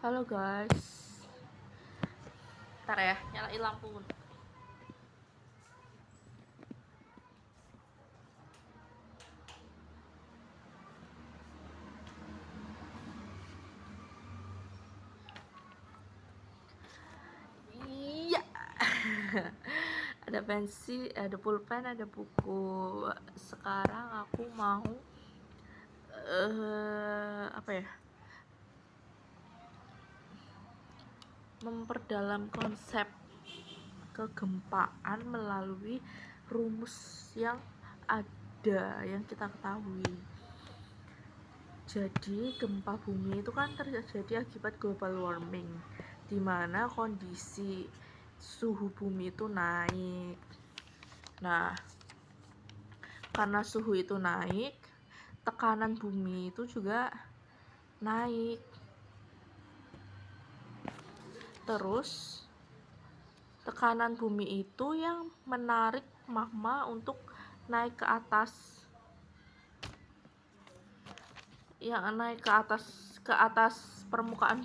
Halo guys, ntar ya, nyalain lampu. Iya, ada pensil, ada pulpen, ada buku. Sekarang aku mau apa ya? Memperdalam konsep kegempaan melalui rumus yang ada yang kita ketahui. Jadi gempa bumi itu kan terjadi akibat global warming, di mana kondisi suhu bumi itu naik. Nah, karena suhu itu naik, tekanan bumi itu juga naik. Terus tekanan bumi itu yang menarik magma untuk naik ke atas. Yang naik ke atas permukaan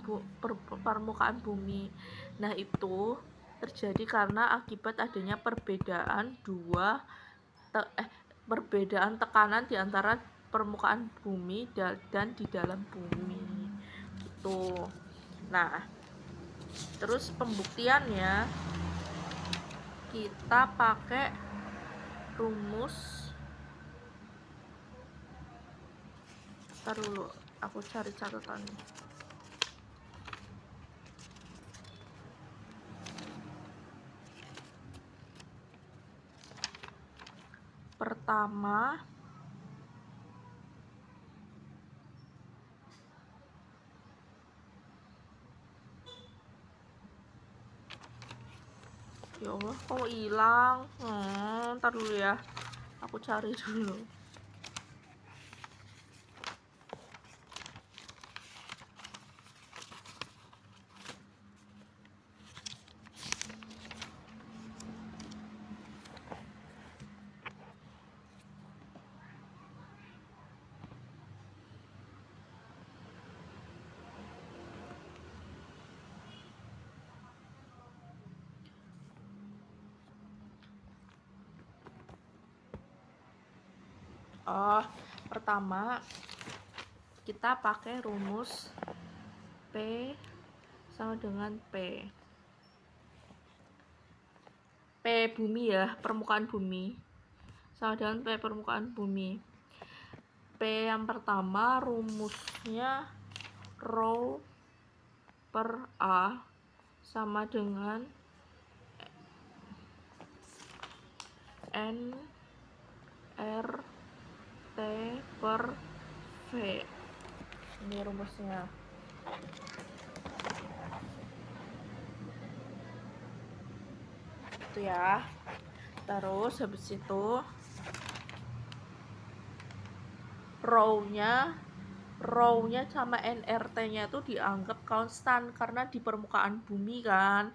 bumi. Nah, itu terjadi karena akibat adanya perbedaan tekanan di antara permukaan bumi dan di dalam bumi. Gitu. Nah, terus pembuktiannya kita pakai rumus. Ntar dulu, aku cari catatannya. Pertama, ya Allah, kok hilang? Ntar dulu ya, aku cari dulu. Pertama kita pakai rumus P sama dengan P bumi ya, permukaan bumi sama dengan P permukaan bumi. P yang pertama rumusnya rho per A sama dengan N R T per V. Ini rumusnya. Itu ya. Terus habis itu rho-nya sama nRT-nya itu dianggap konstan karena di permukaan bumi kan,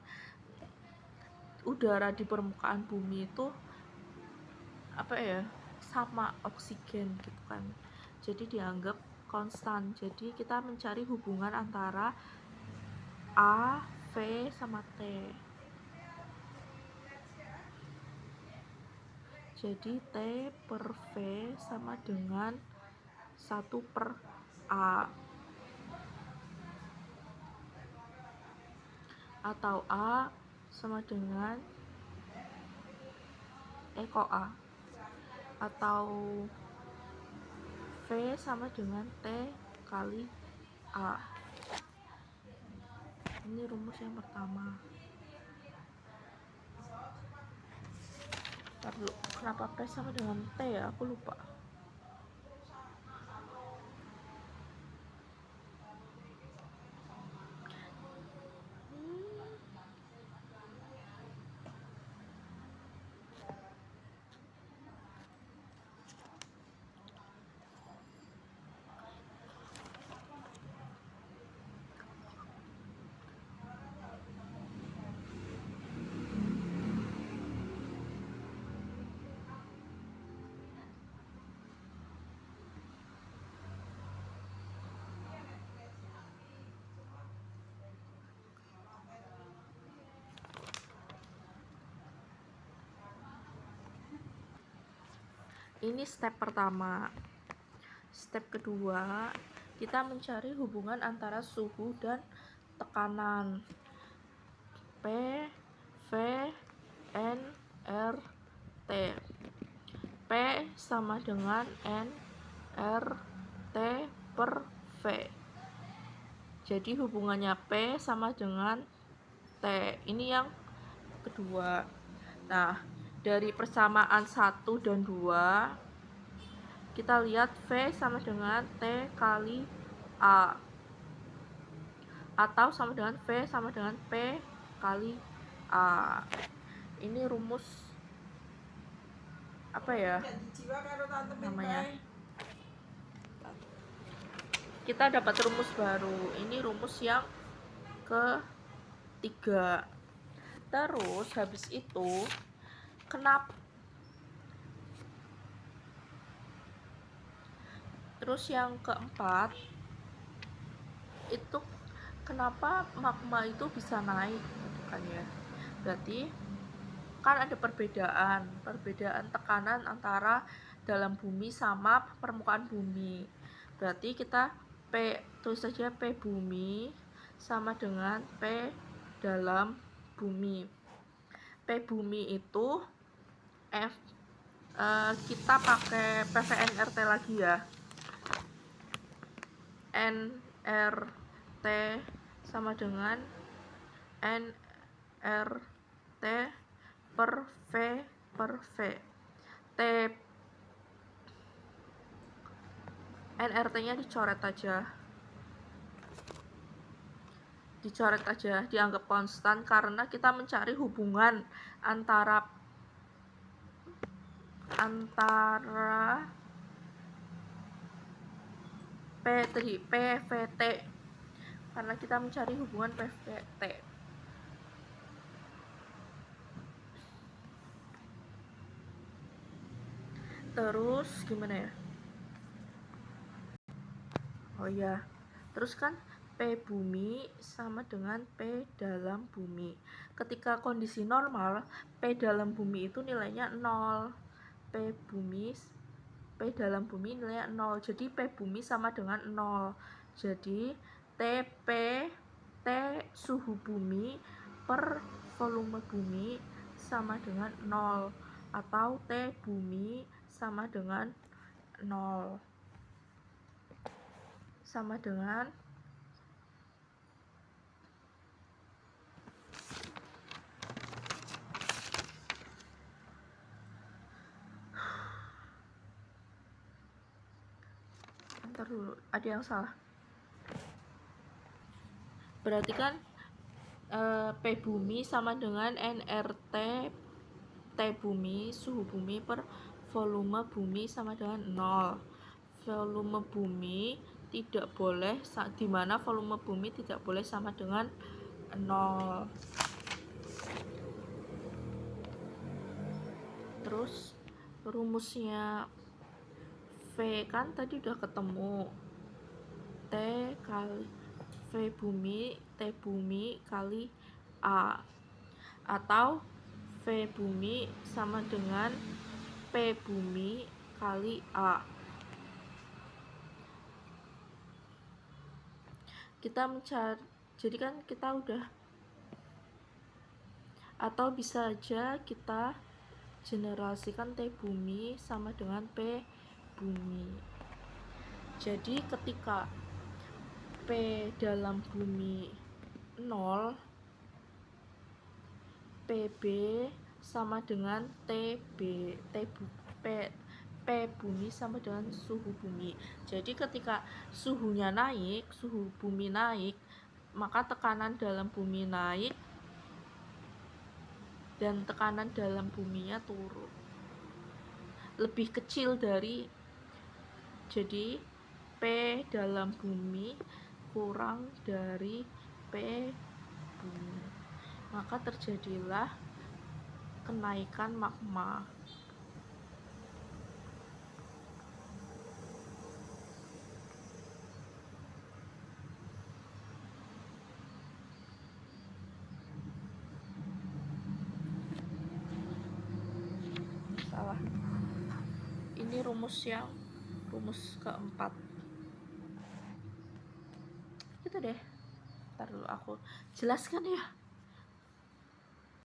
udara di permukaan bumi itu apa ya, sama oksigen gitu kan, jadi dianggap konstan. Jadi kita mencari hubungan antara A, V sama T. Jadi T per V sama dengan 1 per A, atau A sama dengan kok A, atau V sama dengan T kali A. Ini rumus yang pertama. Ntar dulu, kenapa P sama dengan T ya, aku lupa. Ini step pertama. Step kedua, kita mencari hubungan antara suhu dan tekanan. P, V, N, R, T. P sama dengan N, R, T per V. Jadi hubungannya P sama dengan T. Ini yang kedua. Nah, dari persamaan 1 dan 2, kita lihat V sama dengan T kali A. Atau sama dengan V sama dengan P kali A. Ini rumus apa ya namanya? Kita dapat rumus baru. Ini rumus yang ketiga. Terus habis itu terus yang keempat itu kenapa magma itu bisa naik gitu kan ya. Berarti kan ada perbedaan tekanan antara dalam bumi sama permukaan bumi. Berarti kita tulis saja P bumi sama dengan P dalam bumi. P bumi itu kita pakai PVNRT lagi ya. NRT sama dengan NRT per V per V. NRT nya dicoret aja, dianggap konstan karena kita mencari hubungan antara PVT, karena kita mencari hubungan PVT. Terus gimana ya? Oh ya, terus kan P bumi sama dengan P dalam bumi. Ketika kondisi normal, P dalam bumi itu nilainya 0. P dalam bumi nilainya 0. Jadi P bumi sama dengan 0. Jadi TP, T suhu bumi per volume bumi sama dengan 0. Atau T bumi sama dengan 0. Sama dengan ntar dulu, ada yang salah. Berarti kan P bumi sama dengan NRT T bumi, suhu bumi per volume bumi sama dengan 0. Volume bumi tidak boleh, dimana volume bumi tidak boleh sama dengan 0. Terus rumusnya V kan tadi udah ketemu, T kali V bumi, T bumi kali A, atau V bumi sama dengan P bumi kali A. Kita mencari, jadi kan kita udah, atau bisa aja kita generasikan T bumi sama dengan P bumi. Jadi ketika P dalam bumi 0, PB sama dengan TB, P bumi sama dengan suhu bumi. Jadi ketika suhunya naik, suhu bumi naik, maka tekanan dalam bumi naik dan tekanan dalam buminya turun. Lebih kecil dari, jadi P dalam bumi kurang dari P bumi. Maka terjadilah kenaikan magma. Salah. Ini rumus keempat. Gitu deh. Ntar dulu aku jelaskan ya.